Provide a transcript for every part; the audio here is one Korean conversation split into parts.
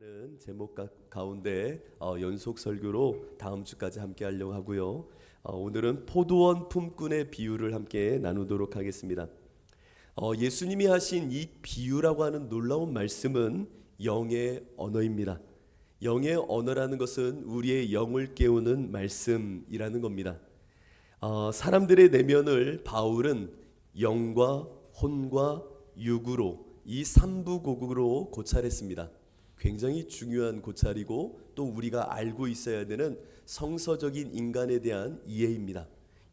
하는 제목 가운데 연속 설교로 다음 주까지 함께 하려고 하고요. 오늘은 포도원 품꾼의 비유를 함께 나누도록 하겠습니다. 예수님이 하신 이 비유라고 하는 놀라운 말씀은 영의 언어입니다. 영의 언어라는 것은 우리의 영을 깨우는 말씀이라는 겁니다. 사람들의 내면을 바울은 영과 혼과 육으로 이 삼부곡으로 고찰했습니다. 굉장히 중요한 고찰이고 또 우리가 알고 있어야 되는 성서적인 인간에 대한 이해입니다.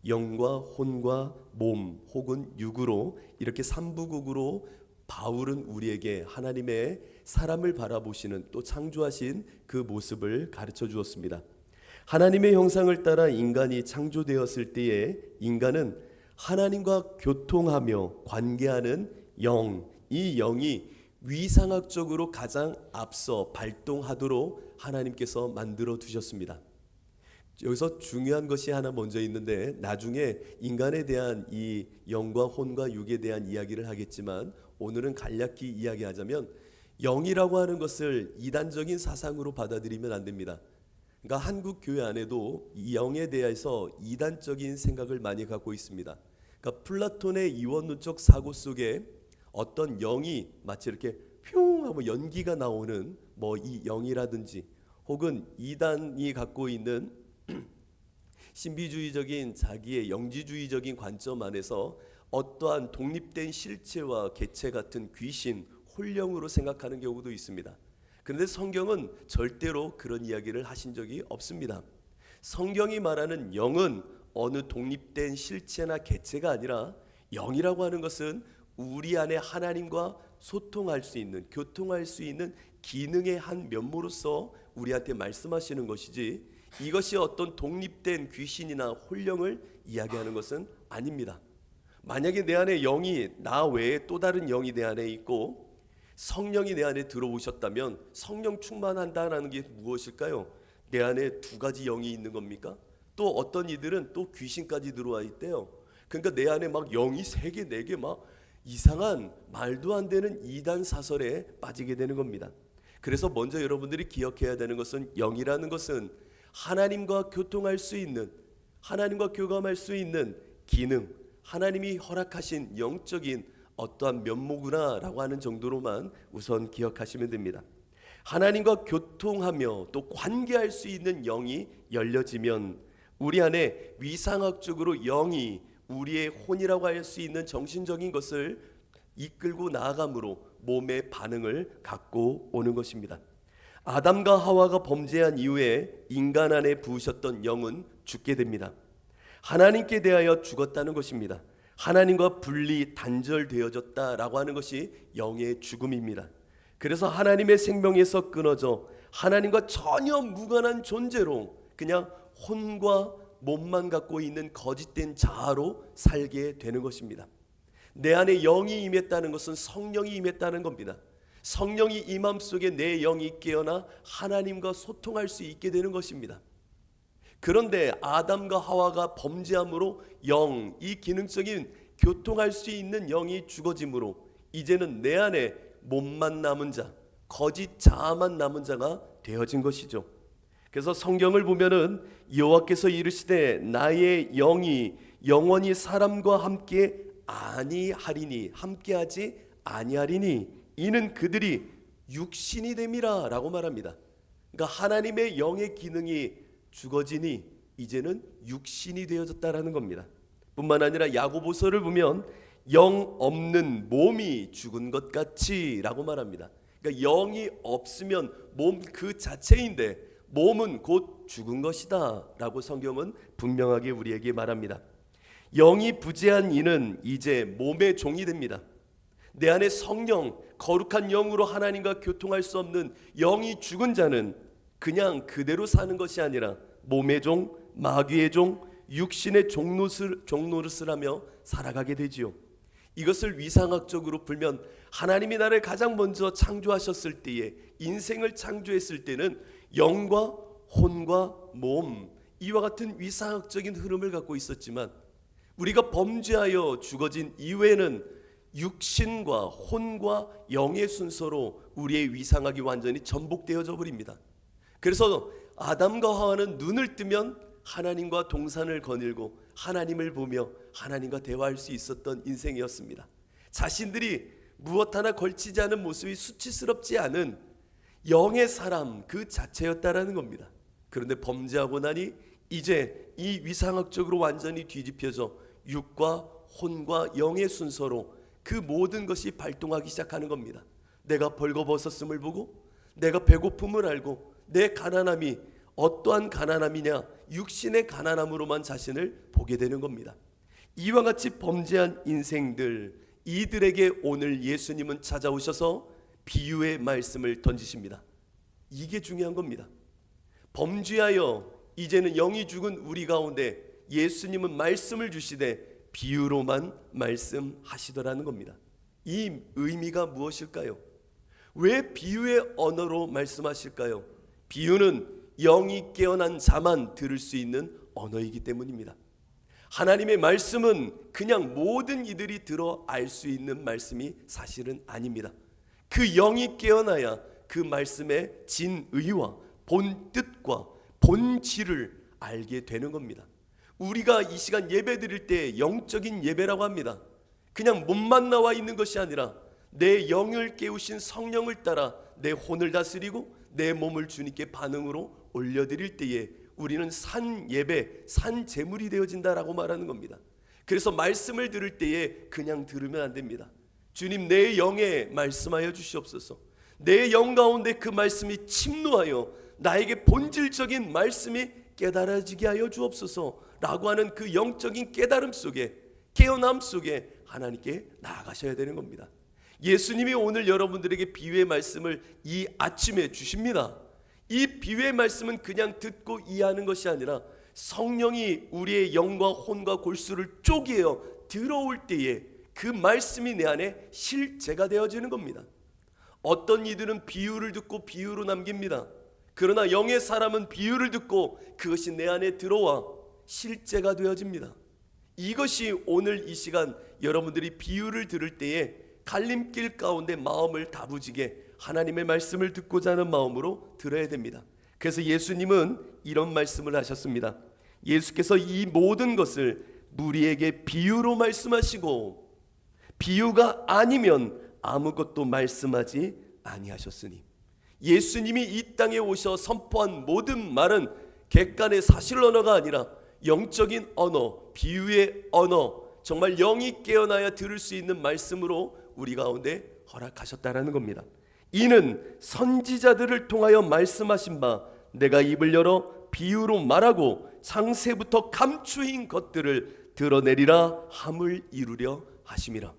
영과 혼과 몸 혹은 육으로 이렇게 삼부곡으로 바울은 우리에게 하나님의 사람을 바라보시는 또 창조하신 그 모습을 가르쳐 주었습니다. 하나님의 형상을 따라 인간이 창조되었을 때에 인간은 하나님과 교통하며 관계하는 영, 이 영이 위상학적으로 가장 앞서 발동하도록 하나님께서 만들어 두셨습니다. 여기서 중요한 것이 하나 먼저 있는데 나중에 인간에 대한 이 영과 혼과 육에 대한 이야기를 하겠지만 오늘은 간략히 이야기하자면 영이라고 하는 것을 이단적인 사상으로 받아들이면 안 됩니다. 그러니까 한국 교회 안에도 이 영에 대해서 이단적인 생각을 많이 갖고 있습니다. 그러니까 플라톤의 이원론적 사고 속에 어떤 영이 마치 이렇게 뿅 하고 연기가 나오는 이 영이라든지 혹은 이단이 갖고 있는 신비주의적인 자기의 영지주의적인 관점 안에서 어떠한 독립된 실체와 개체 같은 귀신, 혼령으로 생각하는 경우도 있습니다. 그런데 성경은 절대로 그런 이야기를 하신 적이 없습니다. 성경이 말하는 영은 어느 독립된 실체나 개체가 아니라 영이라고 하는 것은 우리 안에 하나님과 소통할 수 있는, 교통할 수 있는 기능의 한 면모로서 우리한테 말씀하시는 것이지 이것이 어떤 독립된 귀신이나 혼령을 이야기하는 것은 아닙니다. 만약에 내 안에 영이 나 외에 또 다른 영이 내 안에 있고 성령이 내 안에 들어오셨다면 성령 충만한다라는 게 무엇일까요? 내 안에 두 가지 영이 있는 겁니까? 또 어떤 이들은 또 귀신까지 들어와 있대요. 그러니까 내 안에 막 영이 3개, 4개 막 이상한 말도 안 되는 이단 사설에 빠지게 되는 겁니다. 그래서 먼저 여러분들이 기억해야 되는 것은 영이라는 것은 하나님과 교통할 수 있는, 하나님과 교감할 수 있는 기능, 하나님이 허락하신 영적인 어떠한 면모구나라고 하는 정도로만 우선 기억하시면 됩니다. 하나님과 교통하며 또 관계할 수 있는 영이 열려지면 우리 안에 위상학적으로 영이 우리의 혼이라고 할 수 있는 정신적인 것을 이끌고 나아감으로 몸의 반응을 갖고 오는 것입니다. 아담과 하와가 범죄한 이후에 인간 안에 부으셨던 영은 죽게 됩니다. 하나님께 대하여 죽었다는 것입니다. 하나님과 분리 단절되어졌다라고 하는 것이 영의 죽음입니다. 그래서 하나님의 생명에서 끊어져 하나님과 전혀 무관한 존재로 그냥 혼과 몸만 갖고 있는 거짓된 자아로 살게 되는 것입니다. 내 안에 영이 임했다는 것은 성령이 임했다는 겁니다. 성령이 이 마음속에 내 영이 깨어나 하나님과 소통할 수 있게 되는 것입니다. 그런데 아담과 하와가 범죄함으로 영, 이 기능적인 교통할 수 있는 영이 죽어짐으로 이제는 내 안에 몸만 남은 자, 거짓 자아만 남은 자가 되어진 것이죠. 그래서 성경을 보면은 여호와께서 이르시되 나의 영이 영원히 사람과 함께 아니하리니 함께하지 아니하리니 이는 그들이 육신이 됨이라 라고 말합니다. 그러니까 하나님의 영의 기능이 죽어지니 이제는 육신이 되어졌다라는 겁니다. 뿐만 아니라 야고보서를 보면 영 없는 몸이 죽은 것 같이 라고 말합니다. 그러니까 영이 없으면 몸 그 자체인데 몸은 곧 죽은 것이다 라고 성경은 분명하게 우리에게 말합니다. 영이 부재한 이는 이제 몸의 종이 됩니다. 내 안에 성령, 거룩한 영으로 하나님과 교통할 수 없는 영이 죽은 자는 그냥 그대로 사는 것이 아니라 몸의 종, 마귀의 종, 육신의 종노릇을 하며 살아가게 되지요. 이것을 위상학적으로 풀면 하나님이 나를 가장 먼저 창조하셨을 때에 인생을 창조했을 때는 영과 혼과 몸 이와 같은 위상학적인 흐름을 갖고 있었지만 우리가 범죄하여 죽어진 이후에는 육신과 혼과 영의 순서로 우리의 위상학이 완전히 전복되어져 버립니다. 그래서 아담과 하와는 눈을 뜨면 하나님과 동산을 거닐고 하나님을 보며 하나님과 대화할 수 있었던 인생이었습니다. 자신들이 무엇 하나 걸치지 않은 모습이 수치스럽지 않은 영의 사람 그 자체였다라는 겁니다. 그런데 범죄하고 나니 이제 이 위상학적으로 완전히 뒤집혀져 육과 혼과 영의 순서로 그 모든 것이 발동하기 시작하는 겁니다. 내가 벌거벗었음을 보고 내가 배고픔을 알고 내 가난함이 어떠한 가난함이냐, 육신의 가난함으로만 자신을 보게 되는 겁니다. 이와 같이 범죄한 인생들, 이들에게 오늘 예수님은 찾아오셔서 비유의 말씀을 던지십니다. 이게 중요한 겁니다. 범죄하여 이제는 영이 죽은 우리 가운데 예수님은 말씀을 주시되 비유로만 말씀하시더라는 겁니다. 이 의미가 무엇일까요? 왜 비유의 언어로 말씀하실까요? 비유는 영이 깨어난 자만 들을 수 있는 언어이기 때문입니다. 하나님의 말씀은 그냥 모든 이들이 들어 알 수 있는 말씀이 사실은 아닙니다. 그 영이 깨어나야 그 말씀의 진의와 본뜻과 본질을 알게 되는 겁니다. 우리가 이 시간 예배 드릴 때 영적인 예배라고 합니다. 그냥 몸만 나와 있는 것이 아니라 내 영을 깨우신 성령을 따라 내 혼을 다스리고 내 몸을 주님께 반응으로 올려드릴 때에 우리는 산 예배, 산 제물이 되어진다라고 말하는 겁니다. 그래서 말씀을 들을 때에 그냥 들으면 안 됩니다. 주님, 내 영에 말씀하여 주시옵소서. 내 영 가운데 그 말씀이 침노하여 나에게 본질적인 말씀이 깨달아지게 하여 주옵소서 라고 하는 그 영적인 깨달음 속에, 깨어남 속에 하나님께 나아가셔야 되는 겁니다. 예수님이 오늘 여러분들에게 비유의 말씀을 이 아침에 주십니다. 이 비유의 말씀은 그냥 듣고 이해하는 것이 아니라 성령이 우리의 영과 혼과 골수를 쪼개어 들어올 때에 그 말씀이 내 안에 실제가 되어지는 겁니다. 어떤 이들은 비유를 듣고 비유로 남깁니다. 그러나 영의 사람은 비유를 듣고 그것이 내 안에 들어와 실제가 되어집니다. 이것이 오늘 이 시간 여러분들이 비유를 들을 때에 갈림길 가운데 마음을 다부지게 하나님의 말씀을 듣고자 하는 마음으로 들어야 됩니다. 그래서 예수님은 이런 말씀을 하셨습니다. 예수께서 이 모든 것을 무리에게 비유로 말씀하시고 비유가 아니면 아무것도 말씀하지 아니하셨으니, 예수님이 이 땅에 오셔 선포한 모든 말은 객관의 사실 언어가 아니라 영적인 언어, 비유의 언어, 정말 영이 깨어나야 들을 수 있는 말씀으로 우리 가운데 허락하셨다라는 겁니다. 이는 선지자들을 통하여 말씀하신 바 내가 입을 열어 비유로 말하고 창세부터 감추인 것들을 드러내리라 함을 이루려 하심이라.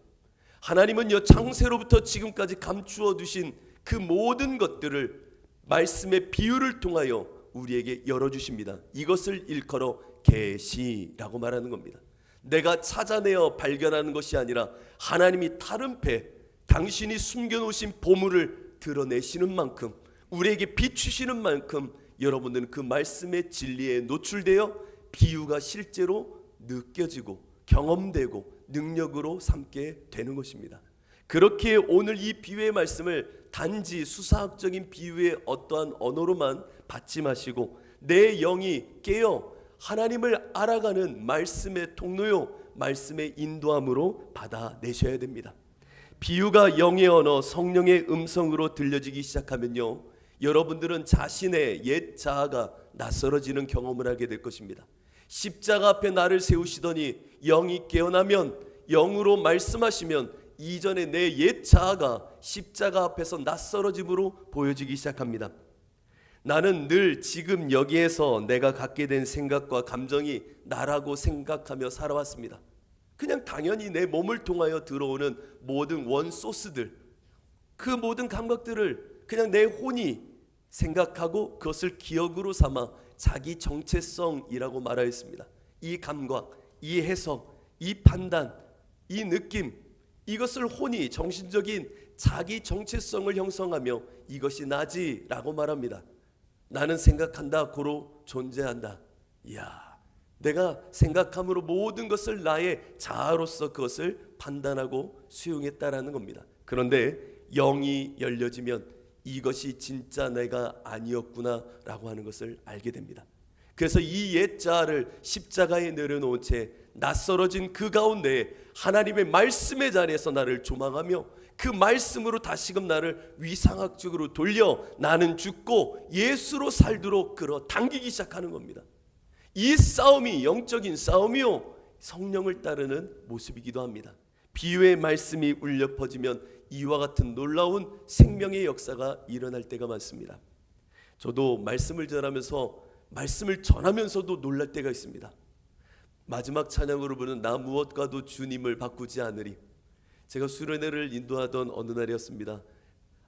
하나님은요, 창세로부터 지금까지 감추어 두신 그 모든 것들을 말씀의 비유를 통하여 우리에게 열어주십니다. 이것을 일컬어 계시라고 말하는 겁니다. 내가 찾아내어 발견하는 것이 아니라 하나님이 다른 패, 당신이 숨겨놓으신 보물을 드러내시는 만큼, 우리에게 비추시는 만큼 여러분들은 그 말씀의 진리에 노출되어 비유가 실제로 느껴지고 경험되고 능력으로 삼게 되는 것입니다. 그렇게 오늘 이 비유의 말씀을 단지 수사학적인 비유의 어떠한 언어로만 받지 마시고 내 영이 깨어 하나님을 알아가는 말씀의 통로요, 말씀의 인도함으로 받아내셔야 됩니다. 비유가 영의 언어, 성령의 음성으로 들려지기 시작하면요, 여러분들은 자신의 옛 자아가 낯설어지는 경험을 하게 될 것입니다. 십자가 앞에 나를 세우시더니 영이 깨어나면, 영으로 말씀하시면 이전에 내 옛 자아가 십자가 앞에서 낯설어짐으로 보여지기 시작합니다. 나는 늘 지금 여기에서 내가 갖게 된 생각과 감정이 나라고 생각하며 살아왔습니다. 그냥 당연히 내 몸을 통하여 들어오는 모든 원소스들, 그 모든 감각들을 그냥 내 혼이 생각하고 그것을 기억으로 삼아 자기 정체성이라고 말하였습니다. 이 감각, 이 해석, 이 판단, 이 느낌, 이것을 혼이 정신적인 자기 정체성을 형성하며 이것이 나지라고 말합니다. 나는 생각한다, 고로 존재한다. 이야, 내가 생각함으로 모든 것을 나의 자아로서 그것을 판단하고 수용했다라는 겁니다. 그런데 영이 열려지면 이것이 진짜 내가 아니었구나라고 하는 것을 알게 됩니다. 그래서 이 옛 자아를 십자가에 내려놓은 채 낯설어진 그 가운데 하나님의 말씀의 자리에서 나를 조망하며 그 말씀으로 다시금 나를 위상학적으로 돌려 나는 죽고 예수로 살도록 끌어당기기 시작하는 겁니다. 이 싸움이 영적인 싸움이요 성령을 따르는 모습이기도 합니다. 비유의 말씀이 울려 퍼지면 이와 같은 놀라운 생명의 역사가 일어날 때가 많습니다. 저도 말씀을 전하면서도 놀랄 때가 있습니다. 마지막 찬양으로 부르는 나 무엇과도 주님을 바꾸지 않으리. 제가 수련회를 인도하던 어느 날이었습니다.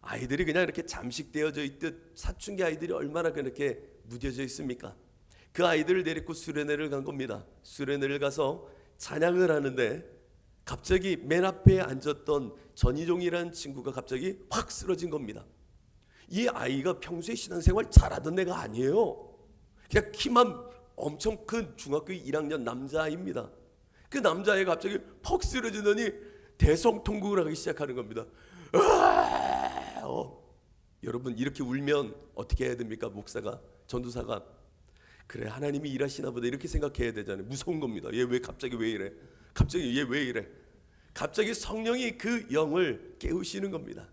아이들이 그냥 이렇게 잠식되어져 있듯, 사춘기 아이들이 얼마나 그렇게 무뎌져 있습니까? 그 아이들을 데리고 수련회를 간 겁니다. 수련회를 가서 찬양을 하는데 갑자기 맨 앞에 앉았던 전희종이라는 친구가 갑자기 확 쓰러진 겁니다. 이 아이가 평소에 신앙생활 잘하던 애가 아니에요. 그냥 키만 엄청 큰 중학교 1학년 남자아이입니다. 그 남자아이가 갑자기 퍽 쓰러지더니 대성통곡을 하기 시작하는 겁니다. 여러분 이렇게 울면 어떻게 해야 됩니까? 목사가, 전도사가 그래 하나님이 일하시나 보다 이렇게 생각해야 되잖아요. 무서운 겁니다. 얘 왜 갑자기 왜 이래? 갑자기 얘 왜 이래? 갑자기 성령이 그 영을 깨우시는 겁니다.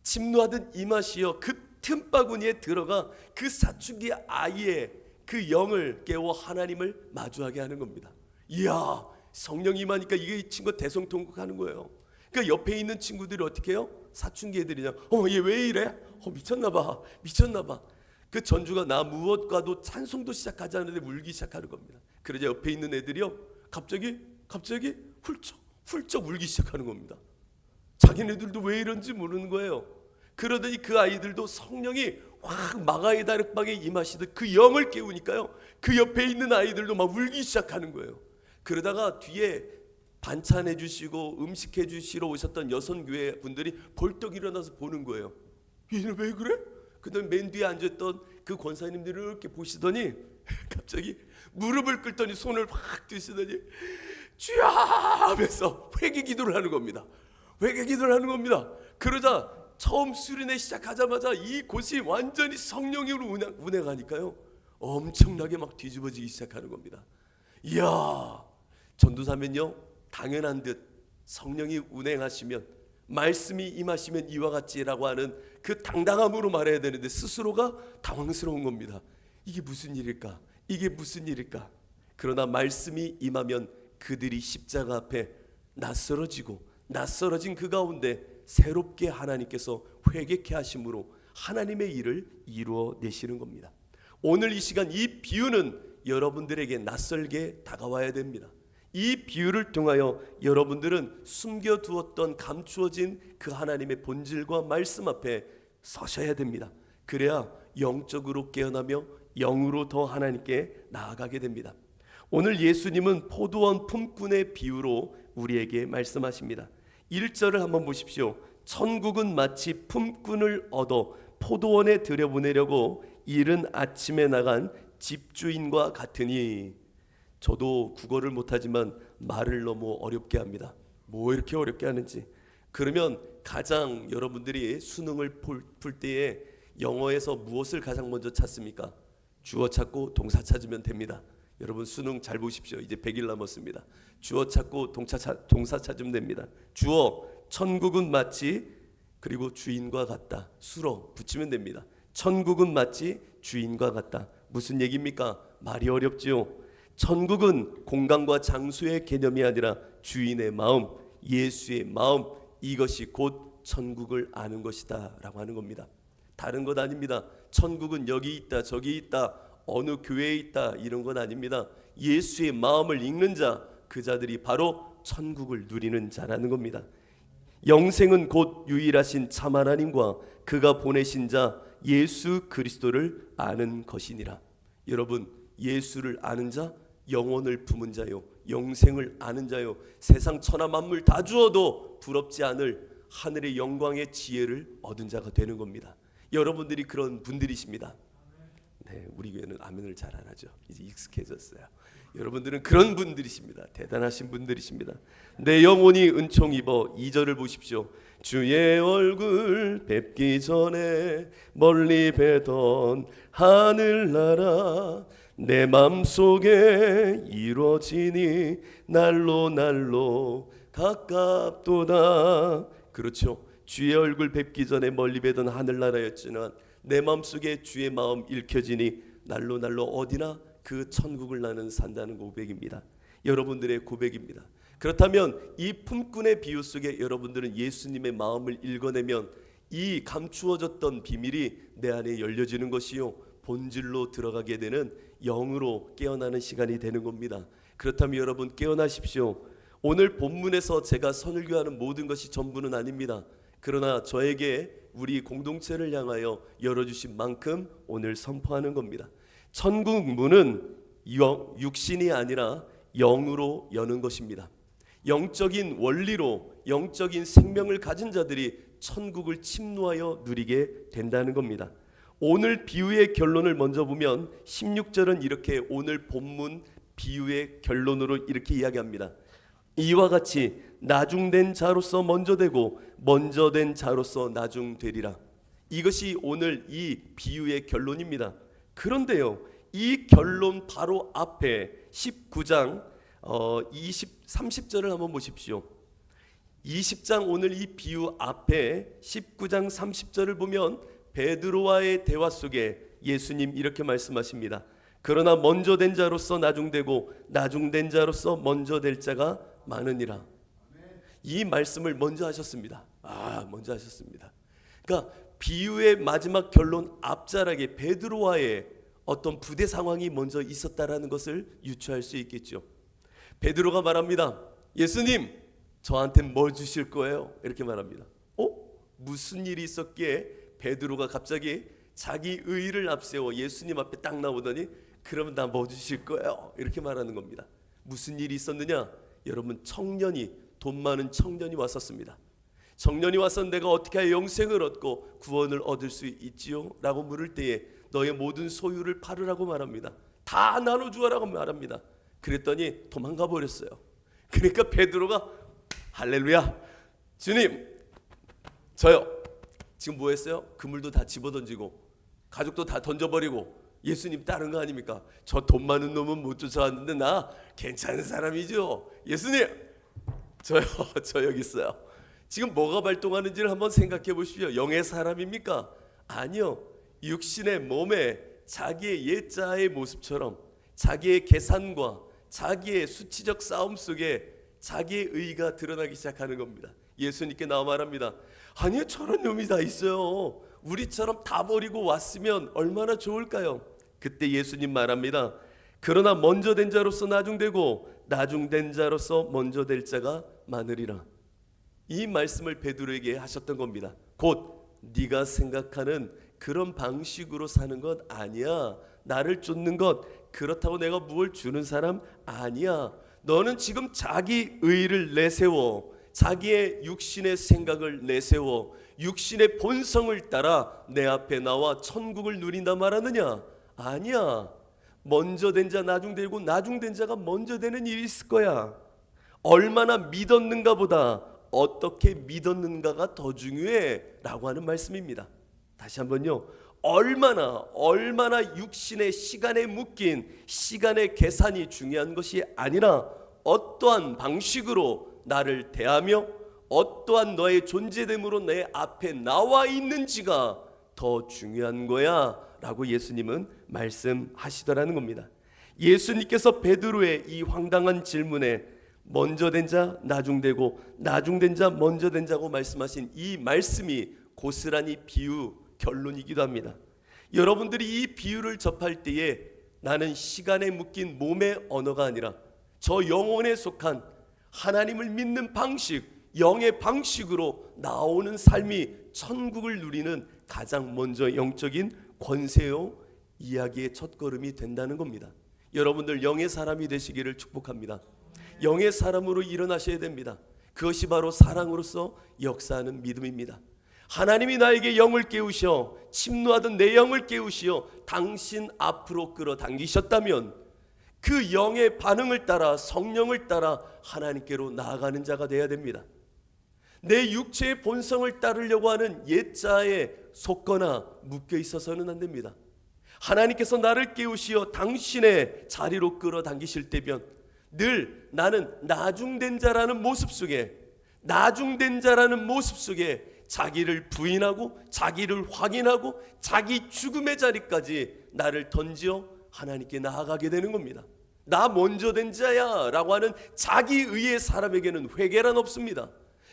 침노하듯 임하시어 그 틈바구니에 들어가 그 사춘기 아이의 그 영을 깨워 하나님을 마주하게 하는 겁니다. 이야, 성령이 임하니까 이 친구가 대성통곡하는 거예요. 그러니까 옆에 있는 친구들이 어떻게 해요? 사춘기 애들이냐? 얘 왜 이래? 미쳤나봐. 그 전주가 나 무엇과도 찬송도 시작하지 않는데 울기 시작하는 겁니다. 그러자 옆에 있는 애들이요 갑자기 훌쩍 울기 시작하는 겁니다. 자기네들도 왜 이런지 모르는 거예요. 그러더니 그 아이들도 성령이 확 마가의 다락방에 임하시듯 그 영을 깨우니까요 그 옆에 있는 아이들도 막 울기 시작하는 거예요. 그러다가 뒤에 반찬해 주시고 음식해 주시러 오셨던 여선교회 분들이 벌떡 일어나서 보는 거예요. 얘는 왜 그래? 그다음 맨 뒤에 앉았던 그 권사님들이 이렇게 보시더니 갑자기 무릎을 꿇더니 손을 확 드시더니 주야 하면서 회개 기도를 하는 겁니다. 그러자 처음 수련회 시작하자마자 이 곳이 완전히 성령으로 운행하니까요 엄청나게 막 뒤집어지기 시작하는 겁니다. 이야, 전도사면요 당연한 듯 성령이 운행하시면 말씀이 임하시면 이와 같지라고 하는 그 당당함으로 말해야 되는데 스스로가 당황스러운 겁니다. 이게 무슨 일일까? 그러나 말씀이 임하면 그들이 십자가 앞에 낯설어진 그 가운데 새롭게 하나님께서 회개케 하심으로 하나님의 일을 이루어 내시는 겁니다. 오늘 이 시간 이 비유는 여러분들에게 낯설게 다가와야 됩니다. 이 비유를 통하여 여러분들은 숨겨두었던 감추어진 그 하나님의 본질과 말씀 앞에 서셔야 됩니다. 그래야 영적으로 깨어나며 영으로 더 하나님께 나아가게 됩니다. 오늘 예수님은 포도원 품꾼의 비유로 우리에게 말씀하십니다. 1절을 한번 보십시오. 천국은 마치 품꾼을 얻어 포도원에 들여보내려고 이른 아침에 나간 집주인과 같으니. 저도 국어를 못하지만 말을 너무 어렵게 합니다. 뭐 이렇게 어렵게 하는지. 그러면 가장 여러분들이 수능을 풀 때에 영어에서 무엇을 가장 먼저 찾습니까? 주어 찾고 동사 찾으면 됩니다. 여러분 수능 잘 보십시오. 이제 100일 남았습니다. 주어 찾고 동사 찾으면 됩니다. 주어 천국은 마치 그리고 주인과 같다. 수로 붙이면 됩니다. 천국은 마치 주인과 같다. 무슨 얘기입니까? 말이 어렵지요. 천국은 공간과 장소의 개념이 아니라 주인의 마음, 예수의 마음, 이것이 곧 천국을 아는 것이다 라고 하는 겁니다. 다른 것 아닙니다. 천국은 여기 있다 저기 있다 어느 교회에 있다 이런 건 아닙니다. 예수의 마음을 읽는 자, 그 자들이 바로 천국을 누리는 자라는 겁니다. 영생은 곧 유일하신 참 하나님과 그가 보내신 자 예수 그리스도를 아는 것이니라. 여러분, 예수를 아는 자, 영혼을 품은 자요, 영생을 아는 자요, 세상 천하 만물 다 주어도 부럽지 않을 하늘의 영광의 지혜를 얻은 자가 되는 겁니다. 여러분들이 그런 분들이십니다. 네, 우리 교회는 아멘을 잘 안 하죠. 이제 익숙해졌어요. 여러분들은 그런 분들이십니다. 대단하신 분들이십니다. 내 영혼이 은총 입어. 2절을 보십시오. 주의 얼굴 뵙기 전에 멀리 뵈던 하늘나라 내 맘속에 이루어지니 날로 날로 가깝도다. 그렇죠. 주의 얼굴 뵙기 전에 멀리 뵈던 하늘나라였지만 내 마음속에 주의 마음 읽혀지니 날로 날로 어디나 그 천국을 나는 산다는 고백입니다. 여러분들의 고백입니다. 그렇다면 이 품꾼의 비유 속에 여러분들은 예수님의 마음을 읽어내면 이 감추어졌던 비밀이 내 안에 열려지는 것이요 본질로 들어가게 되는 영으로 깨어나는 시간이 되는 겁니다. 그렇다면 여러분 깨어나십시오. 오늘 본문에서 제가 선을교하는 모든 것이 전부는 아닙니다. 그러나 저에게 우리 공동체를 향하여 열어주신 만큼 오늘 선포하는 겁니다. 천국 문은 육신이 아니라 영으로 여는 것입니다. 영적인 원리로 영적인 생명을 가진 자들이 천국을 침노하여 누리게 된다는 겁니다. 오늘 비유의 결론을 먼저 보면 16절은 이렇게 오늘 본문 비유의 결론으로 이렇게 이야기합니다. 이와 같이 나중된 자로서 먼저 되고 먼저 된 자로서 나중되리라. 이것이 오늘 이 비유의 결론입니다. 그런데요, 이 결론 바로 앞에 19장 30절을 한번 보십시오. 20장 오늘 이 비유 앞에 19장 30절을 보면 베드로와의 대화 속에 예수님 이렇게 말씀하십니다. 그러나 먼저 된 자로서 나중되고 나중된 자로서 먼저 될 자가 많으니라. 이 말씀을 먼저 하셨습니다. 먼저 하셨습니다. 그러니까 비유의 마지막 결론 앞자락에 베드로와의 어떤 부대 상황이 먼저 있었다라는 것을 유추할 수 있겠죠. 베드로가 말합니다. 예수님, 저한테 뭐 주실 거예요? 이렇게 말합니다. 무슨 일이 있었기에 베드로가 갑자기 자기 의의를 앞세워 예수님 앞에 딱 나오더니 그러면 나 뭐 주실 거예요? 이렇게 말하는 겁니다. 무슨 일이 있었느냐? 여러분, 돈 많은 청년이 왔었습니다. 청년이 와서 내가 어떻게 하여 영생을 얻고 구원을 얻을 수 있지요? 라고 물을 때에 너의 모든 소유를 팔으라고 말합니다. 다 나눠주어라고 말합니다. 그랬더니 도망가 버렸어요. 그러니까 베드로가 할렐루야, 주님, 저요 지금 뭐 했어요? 그물도 다 집어던지고 가족도 다 던져버리고 예수님 따른 거 아닙니까? 저 돈 많은 놈은 못 쫓아왔는데 나 괜찮은 사람이죠. 예수님, 저요, 저 여기 있어요. 지금 뭐가 발동하는지를 한번 생각해 보십시오. 영의 사람입니까? 아니요. 육신의 몸에 자기의 옛자의 모습처럼 자기의 계산과 자기의 수치적 싸움 속에 자기의 의의가 드러나기 시작하는 겁니다. 예수님께 나와 말합니다. 아니요, 저런 놈이 다 있어요. 우리처럼 다 버리고 왔으면 얼마나 좋을까요? 그때 예수님 말합니다. 그러나 먼저 된 자로서 나중되고 나중된 자로서 먼저 될 자가 많으리라. 이 말씀을 베드로에게 하셨던 겁니다. 곧 네가 생각하는 그런 방식으로 사는 것 아니야. 나를 쫓는 것, 그렇다고 내가 무엇을 주는 사람 아니야. 너는 지금 자기 의의를 내세워 자기의 육신의 생각을 내세워 육신의 본성을 따라 내 앞에 나와 천국을 누린다 말하느냐? 아니야. 먼저 된 자 나중되고 나중된 자가 먼저 되는 일이 있을 거야. 얼마나 믿었는가 보다 어떻게 믿었는가가 더 중요해 라고 하는 말씀입니다. 다시 한번요. 얼마나 육신의 시간에 묶인 시간의 계산이 중요한 것이 아니라 어떠한 방식으로 나를 대하며 어떠한 너의 존재됨으로 내 앞에 나와 있는지가 더 중요한 거야 라고 예수님은 말씀하시더라는 겁니다. 예수님께서 베드로의 이 황당한 질문에 먼저 된 자 나중되고 나중된 자 먼저 된 자고 말씀하신 이 말씀이 고스란히 비유 결론이기도 합니다. 여러분들이 이 비유를 접할 때에 나는 시간에 묶인 몸의 언어가 아니라 저 영혼에 속한 하나님을 믿는 방식, 영의 방식으로 나오는 삶이 천국을 누리는 가장 먼저 영적인 권세요 이야기의 첫걸음이 된다는 겁니다. 여러분들 영의 사람이 되시기를 축복합니다. 영의 사람으로 일어나셔야 됩니다. 그것이 바로 사랑으로서 역사하는 믿음입니다. 하나님이 나에게 영을 깨우셔 침노하던 내 영을 깨우시어 당신 앞으로 끌어당기셨다면 그 영의 반응을 따라 성령을 따라 하나님께로 나아가는 자가 되어야 됩니다. 내 육체의 본성을 따르려고 하는 옛자에 속거나 묶여 있어서는 안 됩니다. 하나님께서 나를 깨우시어 당신의 자리로 끌어당기실 때면 늘 나는 나중된 자라는 모습 속에 자기를 부인하고 자기를 확인하고 자기 죽음의 자리까지 나를 던지어 하나님께 나아가게 되는 겁니다. 나 먼저 된 자야 라고 하는 자기의의 사람에게는 회개란 없습니다.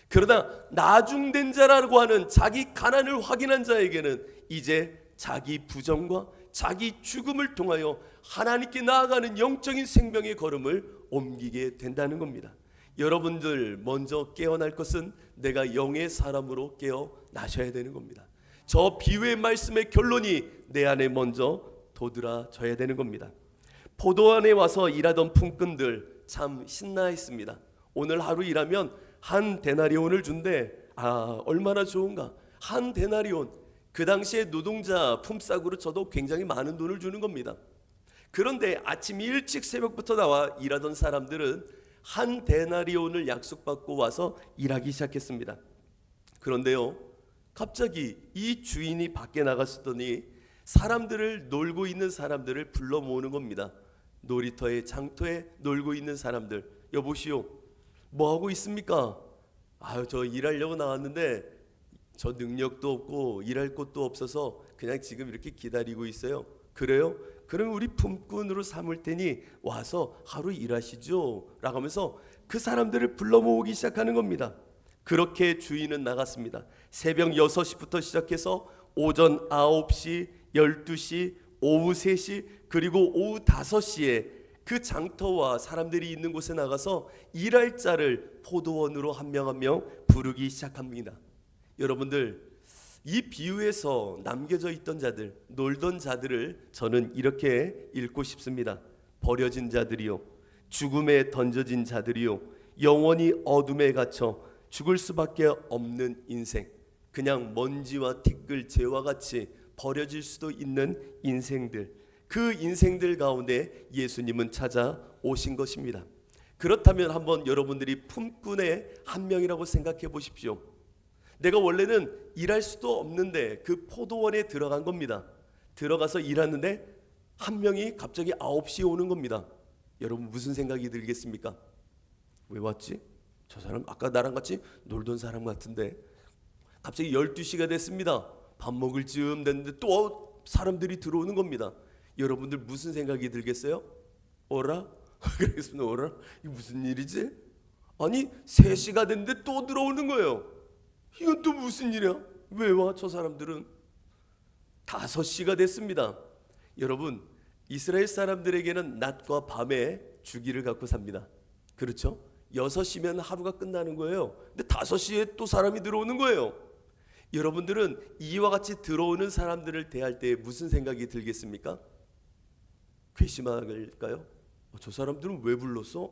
그러나 나중된 자라고 하는 자기 가난을 확인한 자에게는 이제 자기 부정과 자기 죽음을 통하여 하나님께 나아가는 영적인 생명의 걸음을 옮기게 된다는 겁니다. 여러분들 먼저 깨어날 것은 내가 영의 사람으로 깨어나셔야 되는 겁니다. 저 비유의 말씀의 결론이 내 안에 먼저 도드라져야 되는 겁니다. 포도원에 와서 일하던 품꾼들 참 신나했습니다. 오늘 하루 일하면 한 데나리온을 준대. 얼마나 좋은가. 한 데나리온, 그 당시에 노동자 품삯으로 쳐도 굉장히 많은 돈을 주는 겁니다. 그런데 아침 일찍 새벽부터 나와 일하던 사람들은 한 데나리온을 약속받고 와서 일하기 시작했습니다. 그런데요, 갑자기 이 주인이 밖에 나갔더니 사람들을 놀고 있는 사람들을 불러 모으는 겁니다. 놀이터에 장터에 놀고 있는 사람들, 여보시오, 뭐 하고 있습니까? 저 일하려고 나왔는데 저 능력도 없고 일할 곳도 없어서 그냥 지금 이렇게 기다리고 있어요. 그래요? 그럼 우리 품꾼으로 삼을 테니 와서 하루 일하시죠 라고 하면서 그 사람들을 불러 모으기 시작하는 겁니다. 그렇게 주인은 나갔습니다. 새벽 6시부터 시작해서 오전 9시, 12시, 오후 3시, 그리고 오후 5시에 그 장터와 사람들이 있는 곳에 나가서 일할 자를 포도원으로 한 명 한 명 부르기 시작합니다. 여러분들, 이 비유에서 남겨져 있던 자들, 놀던 자들을 저는 이렇게 읽고 싶습니다. 버려진 자들이요, 죽음에 던져진 자들이요, 영원히 어둠에 갇혀 죽을 수밖에 없는 인생, 그냥 먼지와 티끌재와 같이 버려질 수도 있는 인생들, 그 인생들 가운데 예수님은 찾아오신 것입니다. 그렇다면 한번 여러분들이 품꾼의 한 명이라고 생각해 보십시오. 내가 원래는 일할 수도 없는데 그 포도원에 들어간 겁니다. 들어가서 일하는데 한 명이 갑자기 9시에 오는 겁니다. 여러분 무슨 생각이 들겠습니까? 왜 왔지? 저 사람 아까 나랑 같이 놀던 사람 같은데. 갑자기 12시가 됐습니다. 밥 먹을 즈음 됐는데 또 사람들이 들어오는 겁니다. 여러분들 무슨 생각이 들겠어요? 어라? 그러겠습니다. 어라? 이게 무슨 일이지? 아니 3시가 됐는데 또 들어오는 거예요. 이건 또 무슨 일이야? 왜 와 저 사람들은? 5시가 됐습니다. 여러분, 이스라엘 사람들에게는 낮과 밤의 주기를 갖고 삽니다. 그렇죠? 6시면 하루가 끝나는 거예요. 근데 5시에 또 사람이 들어오는 거예요. 여러분들은 이와 같이 들어오는 사람들을 대할 때 무슨 생각이 들겠습니까? 괘씸할까요? 저 사람들은 왜 불렀어?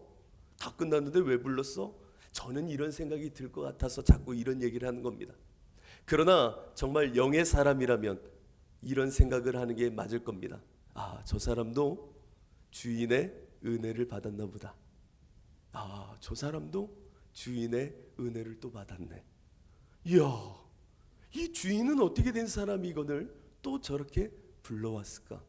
다 끝났는데 왜 불렀어? 저는 이런 생각이 들 것 같아서 자꾸 이런 얘기를 하는 겁니다. 그러나 정말 영의 사람이라면 이런 생각을 하는 게 맞을 겁니다. 저 사람도 주인의 은혜를 받았나 보다. 저 사람도 주인의 은혜를 또 받았네. 이야, 이 주인은 어떻게 된 사람이 이거를 또 저렇게 불러왔을까?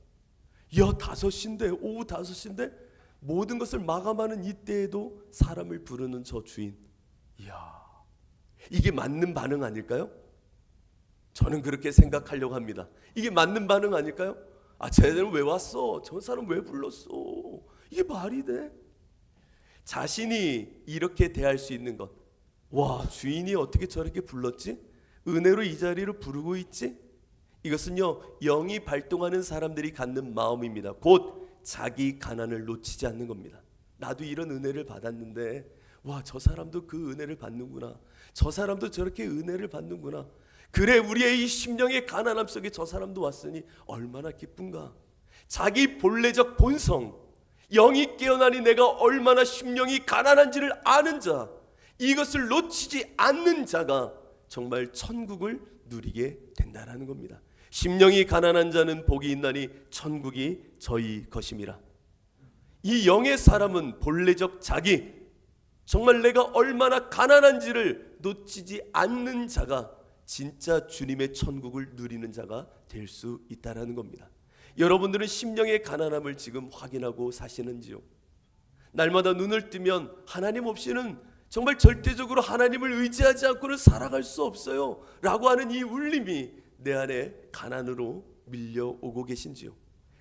5시인데, 오후 5시인데 모든 것을 마감하는 이때에도 사람을 부르는 저 주인. 이야, 이게 맞는 반응 아닐까요? 저는 그렇게 생각하려고 합니다. 이게 맞는 반응 아닐까요? 쟤는 왜 왔어? 저 사람 왜 불렀어? 이게 말이 돼? 자신이 이렇게 대할 수 있는 것. 와, 주인이 어떻게 저렇게 불렀지? 은혜로 이 자리로 부르고 있지? 이것은요, 영이 발동하는 사람들이 갖는 마음입니다. 곧 자기 가난을 놓치지 않는 겁니다. 나도 이런 은혜를 받았는데 와, 저 사람도 그 은혜를 받는구나. 저 사람도 저렇게 은혜를 받는구나. 그래, 우리의 이 심령의 가난함 속에 저 사람도 왔으니 얼마나 기쁜가. 자기 본래적 본성, 영이 깨어나니 내가 얼마나 심령이 가난한지를 아는 자, 이것을 놓치지 않는 자가 정말 천국을 누리게 된다라는 겁니다. 심령이 가난한 자는 복이 있나니 천국이 저희 것임이라. 이 영의 사람은 본래적 자기, 정말 내가 얼마나 가난한지를 놓치지 않는 자가 진짜 주님의 천국을 누리는 자가 될 수 있다는 겁니다. 여러분들은 심령의 가난함을 지금 확인하고 사시는지요? 날마다 눈을 뜨면 하나님 없이는 정말 절대적으로 하나님을 의지하지 않고는 살아갈 수 없어요 라고 하는 이 울림이 내 안에 가난으로 밀려오고 계신지요?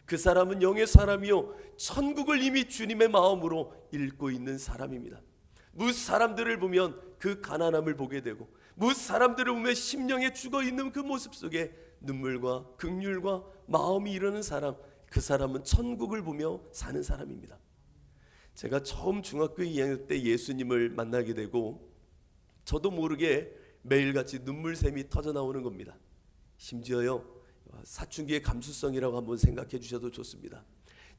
그 사람은 영의 사람이요 천국을 이미 주님의 마음으로 읽고 있는 사람입니다. 무슨 사람들을 보면 그 가난함을 보게 되고, 무슨 사람들을 보면 심령에 죽어있는 그 모습 속에 눈물과 긍휼과 마음이 이르는 사람, 그 사람은 천국을 보며 사는 사람입니다. 제가 처음 중학교 2학년 때 예수님을 만나게 되고 저도 모르게 매일같이 눈물샘이 터져 나오는 겁니다. 심지어요 사춘기의 감수성이라고 한번 생각해 주셔도 좋습니다.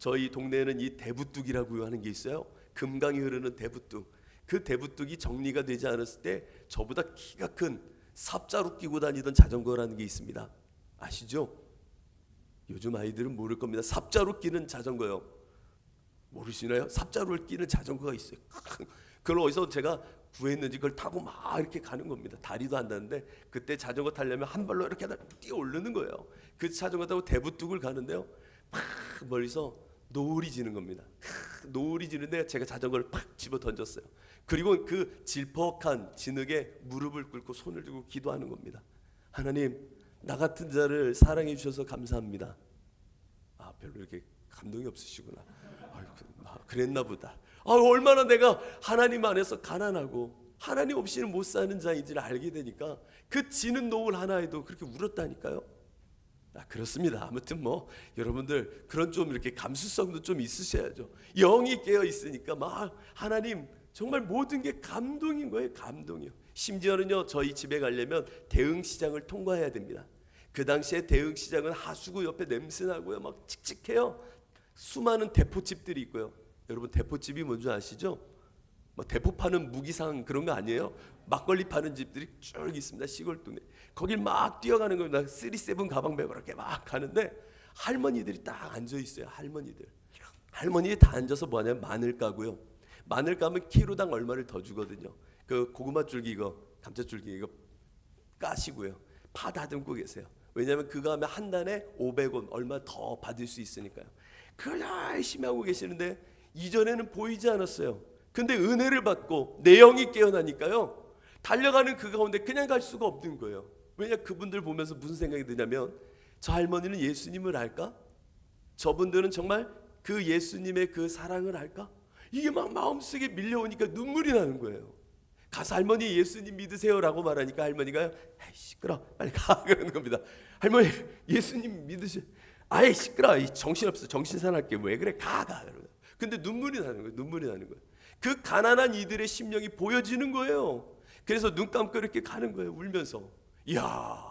저희 동네에는 이 대부뚝이라고 하는 게 있어요. 금강이 흐르는 대부뚝. 그 대부뚝이 정리가 되지 않았을 때 저보다 키가 큰 삽자루 끼고 다니던 자전거라는 게 있습니다. 아시죠? 요즘 아이들은 모를 겁니다. 삽자루 끼는 자전거요. 모르시나요? 삽자루를 끼는 자전거가 있어요. 그걸 어디서 제가 구했는지 그걸 타고 막 이렇게 가는 겁니다. 다리도 안 닿는데 그때 자전거 타려면 한 발로 이렇게 뛰어 오르는 거예요. 그 자전거 타고 대부뚝을 가는데요. 막 멀리서 노을이 지는 겁니다. 노을이 지는데 제가 자전거를 팍 집어 던졌어요. 그리고 그 질퍽한 진흙에 무릎을 꿇고 손을 들고 기도하는 겁니다. 하나님, 나 같은 자를 사랑해 주셔서 감사합니다. 아, 별로 이렇게 감동이 없으시구나. 그랬나 보다. 얼마나 내가 하나님 안에서 가난하고 하나님 없이는 못 사는 자인지를 알게 되니까 그 지는 노을 하나에도 그렇게 울었다니까요. 그렇습니다. 아무튼 여러분들 그런 좀 이렇게 감수성도 좀 있으셔야죠. 영이 깨어 있으니까 막 하나님 정말 모든 게 감동인 거예요. 감동이요. 심지어는요 저희 집에 가려면 대흥시장을 통과해야 됩니다. 그 당시에 대흥시장은 하수구 옆에 냄새나고요 막 칙칙해요. 수많은 대포집들이 있고요. 여러분 대포집이 뭔지 아시죠? 대포 파는 무기상 그런 거 아니에요? 막걸리 파는 집들이 쭉 있습니다. 시골 동네. 거길 막 뛰어가는 겁니다. 37 가방 메고 이렇게 막 가는데 할머니들이 딱 앉아 있어요. 할머니 다 앉아서 뭐하냐면 마늘 까고요. 마늘 까면 키로당 얼마를 더 주거든요. 그 고구마 줄기 이거 감자 줄기 이거 까시고요. 파 다듬고 계세요. 왜냐하면 그거 하면 한 단에 500원 얼마 더 받을 수 있으니까요. 그걸 열심히 하고 계시는데 이전에는 보이지 않았어요. 근데 은혜를 받고 내 영이 깨어나니까요 달려가는 그 가운데 그냥 갈 수가 없는 거예요. 왜냐 그분들 보면서 무슨 생각이 드냐면 저 할머니는 예수님을 알까? 저분들은 정말 그 예수님의 그 사랑을 알까? 이게 막 마음속에 밀려오니까 눈물이 나는 거예요. 가서 할머니 예수님 믿으세요라고 말하니까 할머니가 에이 시끄러 빨리 가 그러는 겁니다. 할머니 예수님 믿으시 아이 시끄러 정신없어 정신 사납게 왜 그래 가 근데 눈물이 나는 거예요. 그 가난한 이들의 심령이 보여지는 거예요. 그래서 눈 감고 이렇게 가는 거예요. 울면서 이야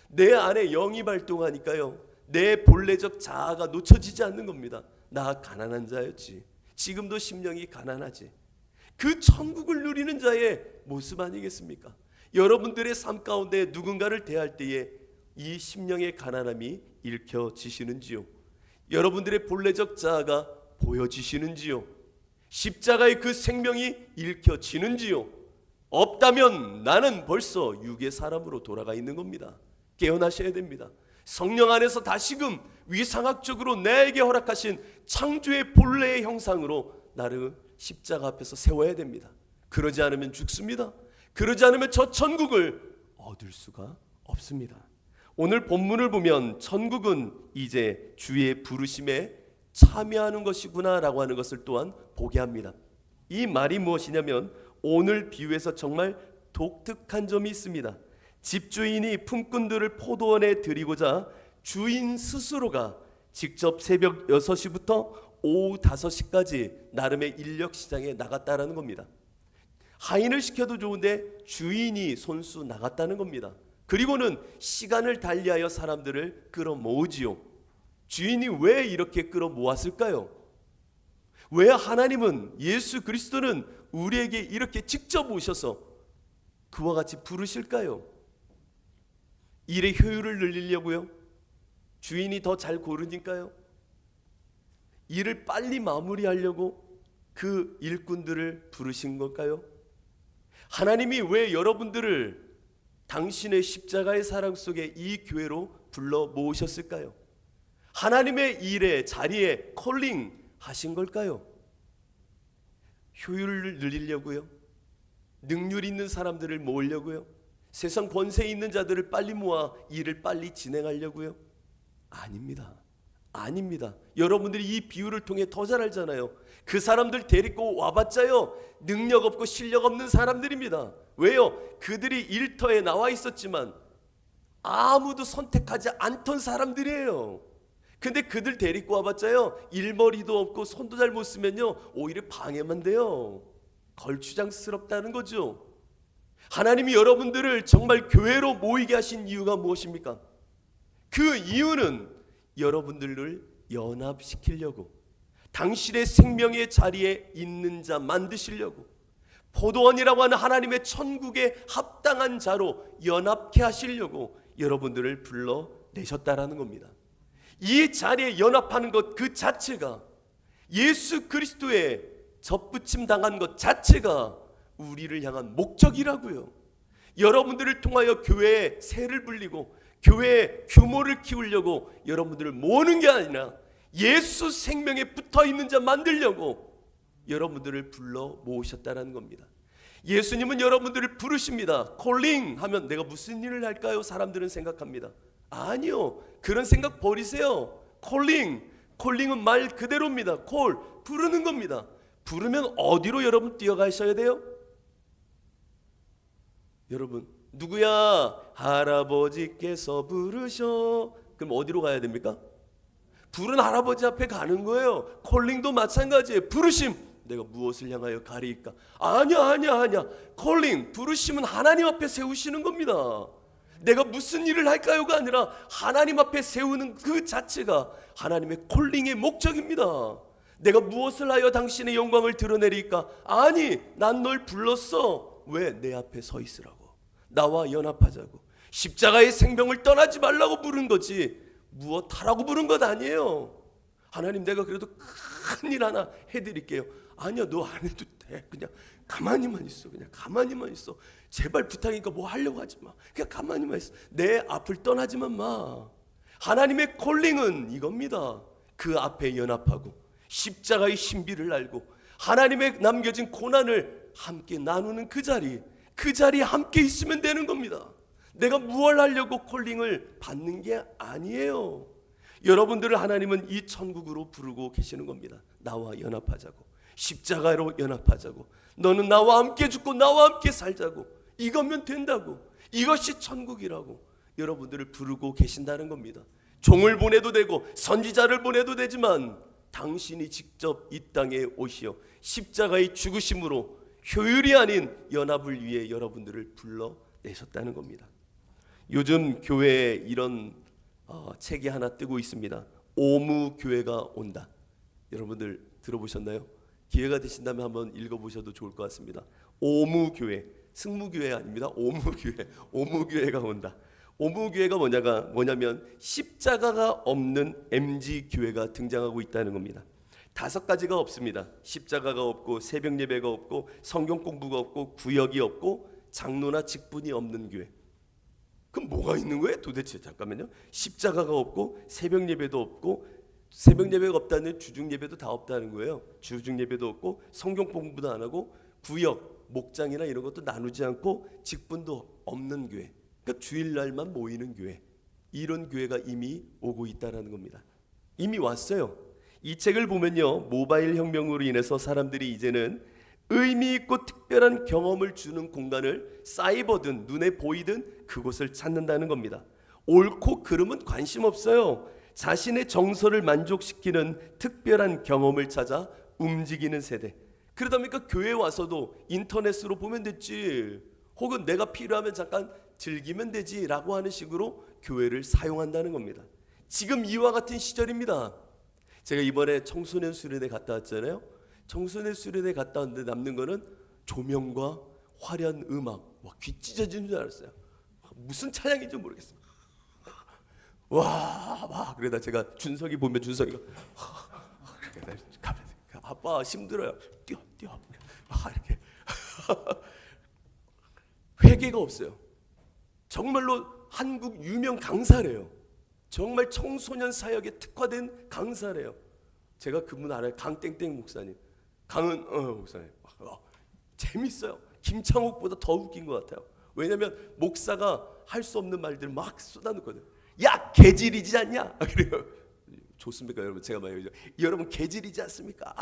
내 안에 영이 발동하니까요 내 본래적 자아가 놓쳐지지 않는 겁니다. 나 가난한 자였지. 지금도 심령이 가난하지. 그 천국을 누리는 자의 모습 아니겠습니까? 여러분들의 삶 가운데 누군가를 대할 때에 이 심령의 가난함이 읽혀지시는지요? 여러분들의 본래적 자아가 보여지시는지요? 십자가의 그 생명이 읽혀지는지요? 없다면 나는 벌써 육의 사람으로 돌아가 있는 겁니다. 깨어나셔야 됩니다. 성령 안에서 다시금 위상학적으로 나에게 허락하신 창조의 본래의 형상으로 나를 십자가 앞에서 세워야 됩니다. 그러지 않으면 죽습니다. 그러지 않으면 저 천국을 얻을 수가 없습니다. 오늘 본문을 보면 천국은 이제 주의 부르심에 참여하는 것이구나 라고 하는 것을 또한 보게 합니다. 이 말이 무엇이냐면 오늘 비유에서 정말 독특한 점이 있습니다. 집주인이 품꾼들을 포도원에 들이고자 주인 스스로가 직접 새벽 6시부터 오후 5시까지 나름의 인력시장에 나갔다라는 겁니다. 하인을 시켜도 좋은데 주인이 손수 나갔다는 겁니다. 그리고는 시간을 달리하여 사람들을 끌어모으지요. 주인이 왜 이렇게 끌어모았을까요? 왜 하나님은 예수 그리스도는 우리에게 이렇게 직접 오셔서 그와 같이 부르실까요? 일의 효율을 늘리려고요? 주인이 더 잘 고르니까요? 일을 빨리 마무리하려고 그 일꾼들을 부르신 걸까요? 하나님이 왜 여러분들을 당신의 십자가의 사랑 속에 이 교회로 불러 모으셨을까요? 하나님의 일에, 자리에 콜링 하신 걸까요? 효율을 늘리려고요? 능률 있는 사람들을 모으려고요? 세상 권세 있는 자들을 빨리 모아 일을 빨리 진행하려고요? 아닙니다. 아닙니다. 여러분들이 이 비유를 통해 더 잘 알잖아요. 그 사람들 데리고 와봤자요, 능력 없고 실력 없는 사람들입니다. 왜요? 그들이 일터에 나와 있었지만 아무도 선택하지 않던 사람들이에요. 근데 그들 데리고 와봤자요, 일머리도 없고 손도 잘 못 쓰면요, 오히려 방해만 돼요. 걸추장스럽다는 거죠. 하나님이 여러분들을 정말 교회로 모이게 하신 이유가 무엇입니까? 그 이유는 여러분들을 연합시키려고, 당신의 생명의 자리에 있는 자 만드시려고, 포도원이라고 하는 하나님의 천국에 합당한 자로 연합케 하시려고 여러분들을 불러내셨다라는 겁니다. 이 자리에 연합하는 것 그 자체가, 예수 그리스도의 접붙임 당한 것 자체가 우리를 향한 목적이라고요. 여러분들을 통하여 교회에 새를 불리고 교회의 규모를 키우려고 여러분들을 모으는 게 아니라 예수 생명에 붙어있는 자 만들려고 여러분들을 불러 모으셨다는 겁니다. 예수님은 여러분들을 부르십니다. 콜링 하면 내가 무슨 일을 할까요? 사람들은 생각합니다. 아니요, 그런 생각 버리세요. 콜링은 말 그대로입니다. 콜, 부르는 겁니다. 부르면 어디로 여러분 뛰어가셔야 돼요? 여러분, 누구야? 할아버지께서 부르셔. 그럼 어디로 가야 됩니까? 부른 할아버지 앞에 가는 거예요. 콜링도 마찬가지예요. 부르심, 내가 무엇을 향하여 가리일까? 아니야. 콜링, 부르심은 하나님 앞에 세우시는 겁니다. 내가 무슨 일을 할까요가 아니라 하나님 앞에 세우는 그 자체가 하나님의 콜링의 목적입니다. 내가 무엇을 하여 당신의 영광을 드러내리까? 아니, 난 널 불렀어. 왜? 내 앞에 서 있으라고. 나와 연합하자고. 십자가의 생명을 떠나지 말라고 부른 거지 무엇 하라고 부른 것 아니에요. 하나님, 내가 그래도 큰일 하나 해드릴게요. 아니야, 너 안 해도 돼. 그냥 가만히만 있어. 그냥 가만히만 있어. 제발 부탁이니까 뭐 하려고 하지 마. 그냥 가만히만 있어. 내 앞을 떠나지만 마. 하나님의 콜링은 이겁니다. 그 앞에 연합하고 십자가의 신비를 알고 하나님의 남겨진 고난을 함께 나누는 그 자리에 함께 있으면 되는 겁니다. 내가 무엇을 하려고 콜링을 받는 게 아니에요. 여러분들을 하나님은 이 천국으로 부르고 계시는 겁니다. 나와 연합하자고, 십자가로 연합하자고, 너는 나와 함께 죽고 나와 함께 살자고, 이거면 된다고, 이것이 천국이라고 여러분들을 부르고 계신다는 겁니다. 종을 보내도 되고 선지자를 보내도 되지만 당신이 직접 이 땅에 오시어 십자가의 죽으심으로 효율이 아닌 연합을 위해 여러분들을 불러내셨다는 겁니다. 요즘 교회에 이런 책이 하나 뜨고 있습니다. 오무교회가 온다. 여러분들 들어보셨나요? 기회가 되신다면 한번 읽어보셔도 좋을 것 같습니다. 오무교회, 승무교회 아닙니다. 오무교회가 온다. 오무교회가 뭐냐면 십자가가 없는 MG교회가 등장하고 있다는 겁니다. 5가지가 없습니다. 십자가가 없고 새벽 예배가 없고 성경 공부가 없고 구역이 없고 장로나 직분이 없는 교회. 그럼 뭐가 있는 거예요 도대체? 잠깐만요. 십자가가 없고 새벽 예배도 없고, 새벽 예배가 없다는 주중 예배도 다 없다는 거예요. 주중 예배도 없고 성경 공부도 안 하고 구역, 목장이나 이런 것도 나누지 않고 직분도 없는 교회. 그러니까 주일날만 모이는 교회. 이런 교회가 이미 오고 있다는 겁니다. 이미 왔어요. 이 책을 보면요, 모바일 혁명으로 인해서 사람들이 이제는 의미 있고 특별한 경험을 주는 공간을 사이버든 눈에 보이든 그곳을 찾는다는 겁니다. 옳고 그름은 관심 없어요. 자신의 정서를 만족시키는 특별한 경험을 찾아 움직이는 세대. 그러다 보니까 교회에 와서도 인터넷으로 보면 됐지, 혹은 내가 필요하면 잠깐 즐기면 되지 라고 하는 식으로 교회를 사용한다는 겁니다. 지금 이와 같은 시절입니다. 제가 이번에 청소년 수련회 갔다 왔잖아요. 청소년 수련회 갔다 왔는데 남는 거는 조명과 화려한 음악. 와, 귀 찢어지는 줄 알았어요. 무슨 찬양인지 모르겠어요. 와 그러다 제가 준석이 보면 준석이가 아빠 힘들어요. 뛰어 이렇게 회개가 없어요. 정말로 한국 유명 강사래요. 정말 청소년 사역에 특화된 강사래요. 제가 그분 알아요. 강땡땡 목사님. 강은 목사님. 재밌어요. 김창옥보다 더 웃긴 것 같아요. 왜냐하면 목사가 할 수 없는 말들 막 쏟아놓거든요. 야 개질이지 않냐? 그래요. 좋습니까 여러분? 제가 막 여러분 개질이지 않습니까?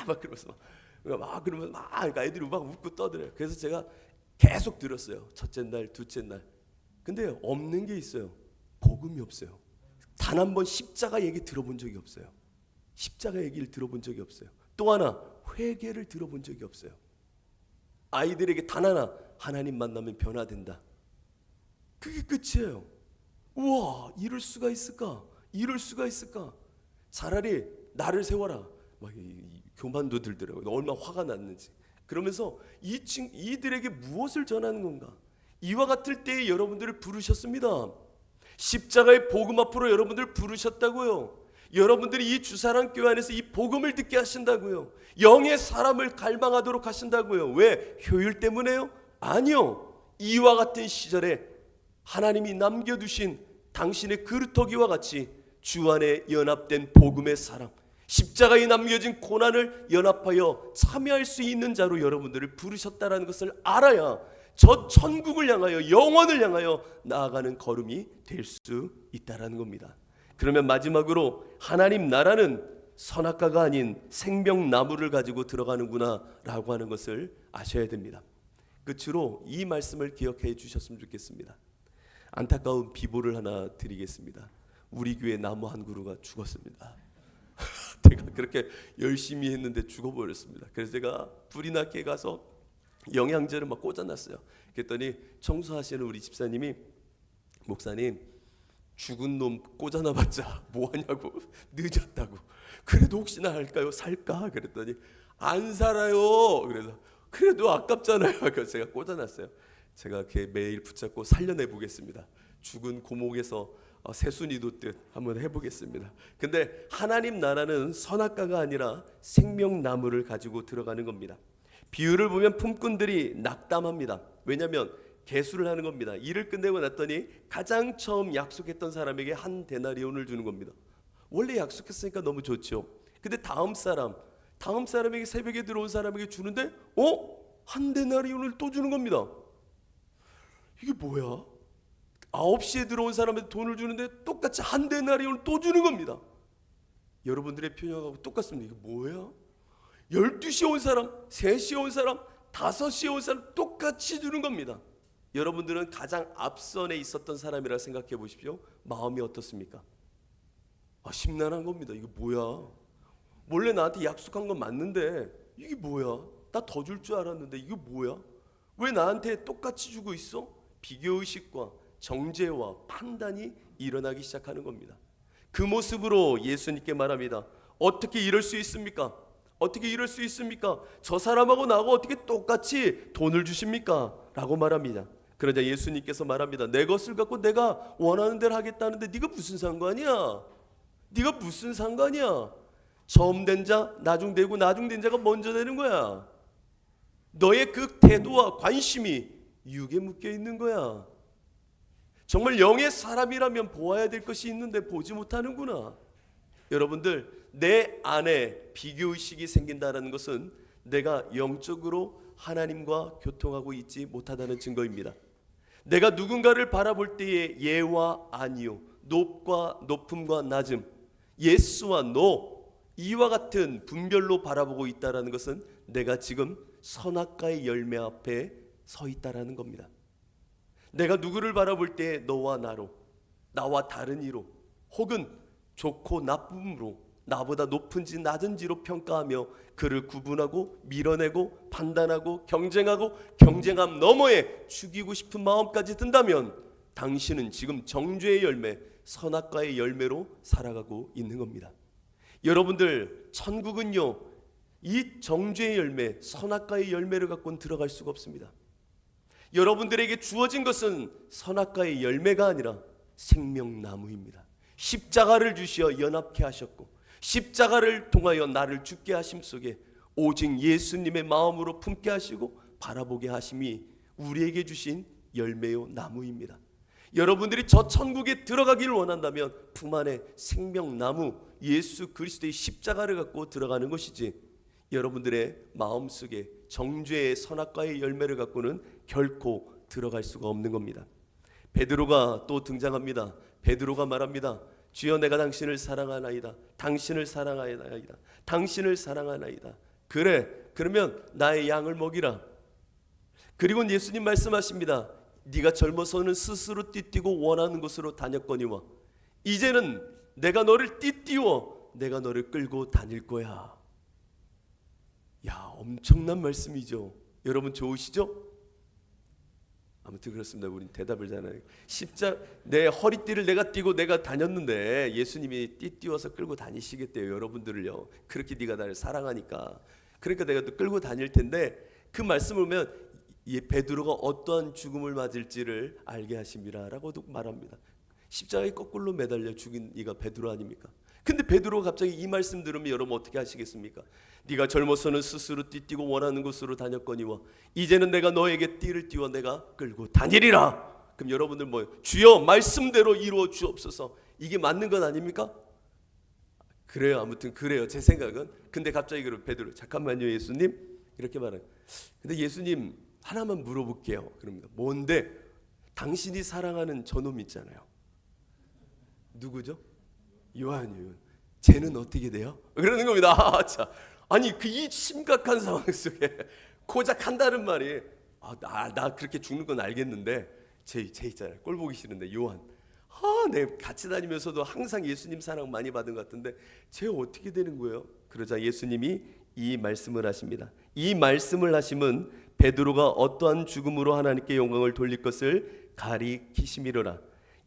막 그러면서 막 그러면 막 그러니까 애들이 막 웃고 떠들어요. 그래서 제가 계속 들었어요. 첫째 날, 둘째 날. 근데 없는 게 있어요. 복음이 없어요. 단 한 번 십자가 얘기 들어본 적이 없어요. 십자가 얘기를 들어본 적이 없어요. 또 하나 회개를 들어본 적이 없어요. 아이들에게 단 하나 하나님 만나면 변화된다. 그게 끝이에요. 우와 이럴 수가 있을까? 이럴 수가 있을까? 차라리 나를 세워라. 막 교만도 들더라고요. 얼마나 화가 났는지. 그러면서 이들에게 무엇을 전하는 건가? 이와 같을 때에 여러분들을 부르셨습니다. 십자가의 복음 앞으로 여러분들 부르셨다고요. 여러분들이 이 주사랑 교회 안에서 이 복음을 듣게 하신다고요. 영의 사람을 갈망하도록 하신다고요. 왜? 효율 때문에요? 아니요. 이와 같은 시절에 하나님이 남겨두신 당신의 그루터기와 같이 주 안에 연합된 복음의 사람, 십자가에 남겨진 고난을 연합하여 참여할 수 있는 자로 여러분들을 부르셨다는 것을 알아야 저 천국을 향하여 영원을 향하여 나아가는 걸음이 될 수 있다는 겁니다. 그러면 마지막으로 하나님 나라는 선악과가 아닌 생명나무를 가지고 들어가는구나 라고 하는 것을 아셔야 됩니다. 끝으로 이 말씀을 기억해 주셨으면 좋겠습니다. 안타까운 비보를 하나 드리겠습니다. 우리 교회 나무 한 그루가 죽었습니다. 제가 그렇게 열심히 했는데 죽어버렸습니다. 그래서 제가 불이 나게 가서 영양제를 막 꽂아놨어요. 그랬더니 청소하시는 우리 집사님이 목사님 죽은 놈 꽂아놔봤자 뭐하냐고 늦었다고. 그래도 혹시나 할까요? 살까? 그랬더니 안 살아요. 그래서 그래도 아깝잖아요. 그래서 제가 꽂아놨어요. 제가 걔 매일 붙잡고 살려내 보겠습니다. 죽은 고목에서 새순이 돋듯 한번 해보겠습니다. 근데 하나님 나라는 선악과가 아니라 생명나무를 가지고 들어가는 겁니다. 비유를 보면 품꾼들이 낙담합니다. 왜냐하면 개수를 하는 겁니다. 일을 끝내고 났더니 가장 처음 약속했던 사람에게 한 데나리온을 주는 겁니다. 원래 약속했으니까 너무 좋죠. 근데 다음 사람에게 새벽에 들어온 사람에게 주는데 한 데나리온을 또 주는 겁니다. 이게 뭐야? 9시에 들어온 사람한테 돈을 주는데 똑같이 한 데나리온을 또 주는 겁니다. 여러분들의 표현하고 똑같습니다. 이게 뭐야? 12시에 온 사람, 3시에 온 사람, 5시에 온 사람 똑같이 주는 겁니다. 여러분들은 가장 앞선에 있었던 사람이라 생각해 보십시오. 마음이 어떻습니까? 심란한 겁니다. 이게 뭐야? 원래 나한테 약속한 건 맞는데 이게 뭐야? 나 더 줄 줄 알았는데 이게 뭐야? 왜 나한테 똑같이 주고 있어? 비교의식과 정죄와 판단이 일어나기 시작하는 겁니다. 그 모습으로 예수님께 말합니다. 어떻게 이럴 수 있습니까? 어떻게 이럴 수 있습니까? 저 사람하고 나하고 어떻게 똑같이 돈을 주십니까? 라고 말합니다. 그러자 예수님께서 말합니다. 내 것을 갖고 내가 원하는 대로 하겠다는데 네가 무슨 상관이야? 네가 무슨 상관이야? 처음 된 자, 나중 되고 나중 된 자가 먼저 되는 거야. 너의 그 태도와 관심이 육에 묶여 있는 거야. 정말 영의 사람이라면 보아야 될 것이 있는데 보지 못하는구나. 여러분들, 내 안에 비교의식이 생긴다는 것은 내가 영적으로 하나님과 교통하고 있지 못하다는 증거입니다. 내가 누군가를 바라볼 때의 예와 아니요, 높과 높음과 낮음, 예스와 노, 이와 같은 분별로 바라보고 있다는 것은 내가 지금 선악과의 열매 앞에 서 있다라는 겁니다. 내가 누구를 바라볼 때 너와 나로, 나와 다른 이로, 혹은 좋고 나쁨으로, 나보다 높은지 낮은지로 평가하며 그를 구분하고 밀어내고 판단하고 경쟁하고 경쟁함 너머에 죽이고 싶은 마음까지 든다면 당신은 지금 정죄의 열매, 선악과의 열매로 살아가고 있는 겁니다. 여러분들, 천국은요, 이 정죄의 열매, 선악과의 열매를 갖고는 들어갈 수가 없습니다. 여러분들에게 주어진 것은 선악과의 열매가 아니라 생명나무입니다. 십자가를 주시어 연합케 하셨고 십자가를 통하여 나를 죽게 하심 속에 오직 예수님의 마음으로 품게 하시고 바라보게 하심이 우리에게 주신 열매요 나무입니다. 여러분들이 저 천국에 들어가기를 원한다면 품 안에 생명나무 예수 그리스도의 십자가를 갖고 들어가는 것이지, 여러분들의 마음속에 정죄의 선악과의 열매를 갖고는 결코 들어갈 수가 없는 겁니다. 베드로가 또 등장합니다. 베드로가 말합니다. 주여 내가 당신을 사랑하나이다. 당신을 사랑하나이다. 당신을 사랑하나이다. 그래, 그러면 나의 양을 먹이라. 그리고 예수님 말씀하십니다. 네가 젊어서는 스스로 띠뛰고 원하는 곳으로 다녔거니와 이제는 내가 너를 띠띠워 내가 너를 끌고 다닐 거야. 야, 엄청난 말씀이죠. 여러분 좋으시죠? 아무튼 그렇습니다. 우린 대답을 잘하는 내 허리띠를 내가 띠고 내가 다녔는데 예수님이 띠띠워서 끌고 다니시겠대요. 여러분들을요. 그렇게 네가 나를 사랑하니까. 그러니까 내가 또 끌고 다닐 텐데, 그 말씀을 보면 베드로가 어떠한 죽음을 맞을지를 알게 하심이라라고도 말합니다. 십자가에 거꾸로 매달려 죽인 이가 베드로 아닙니까? 근데 베드로가 갑자기 이 말씀 들으면 여러분 어떻게 하시겠습니까? 네가 젊어서는 스스로 띠뛰고 원하는 곳으로 다녔거니와 이제는 내가 너에게 띠를 띠워 내가 끌고 다니리라. 그럼 여러분들 뭐예요? 주여 말씀대로 이루어 주옵소서. 이게 맞는 것 아닙니까? 그래요. 아무튼 그래요. 제 생각은. 근데 갑자기 그럼 베드로, 잠깐만요 예수님, 이렇게 말해요. 근데 예수님 하나만 물어볼게요. 그럽니다. 뭔데? 당신이 사랑하는 저놈 있잖아요. 누구죠? 요한이요. 쟤는 어떻게 돼요? 그러는 겁니다. 자, 아니 이 심각한 상황 속에 고작 한다는 말이, 나 그렇게 죽는 건 알겠는데 쟤 있잖아요. 꼴 보기 싫은데 요한. 내 같이 다니면서도 항상 예수님 사랑 많이 받은 것 같은데 쟤 어떻게 되는 거예요? 그러자 예수님이 이 말씀을 하십니다. 이 말씀을 하심은 베드로가 어떠한 죽음으로 하나님께 영광을 돌릴 것을 가리키심이로라.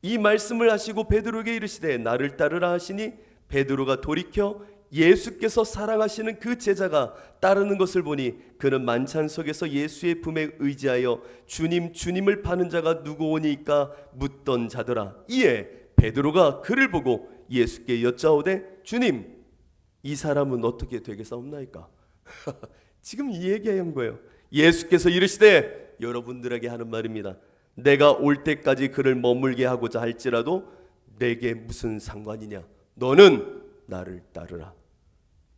이 말씀을 하시고 베드로에게 이르시되 나를 따르라 하시니 베드로가 돌이켜 예수께서 사랑하시는 그 제자가 따르는 것을 보니 그는 만찬 속에서 예수의 품에 의지하여 주님을 파는 자가 누구오니까 묻던 자더라. 이에 베드로가 그를 보고 예수께 여짜오되 주님, 이 사람은 어떻게 되겠사옵나이까? 지금 이 얘기한 거예요. 예수께서 이르시되, 여러분들에게 하는 말입니다. 내가 올 때까지 그를 머물게 하고자 할지라도 내게 무슨 상관이냐? 너는 나를 따르라.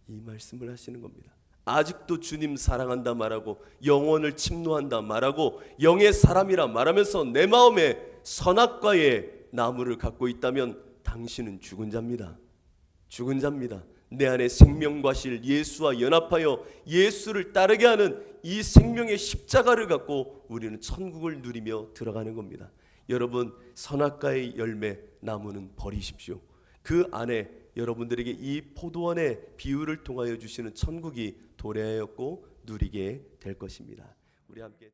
이 말씀을 하시는 겁니다. 아직도 주님 사랑한다 말하고 영혼을 침노한다 말하고 영의 사람이라 말하면서 내 마음에 선악과의 나무를 갖고 있다면 당신은 죽은 자입니다. 죽은 자입니다. 내 안에 생명과 실 예수와 연합하여 예수를 따르게 하는 이 생명의 십자가를 갖고 우리는 천국을 누리며 들어가는 겁니다. 여러분, 선악과의 열매 나무는 버리십시오. 그 안에 여러분들에게 이 포도원의 비유를 통하여 주시는 천국이 도래하였고 누리게 될 것입니다. 우리 함께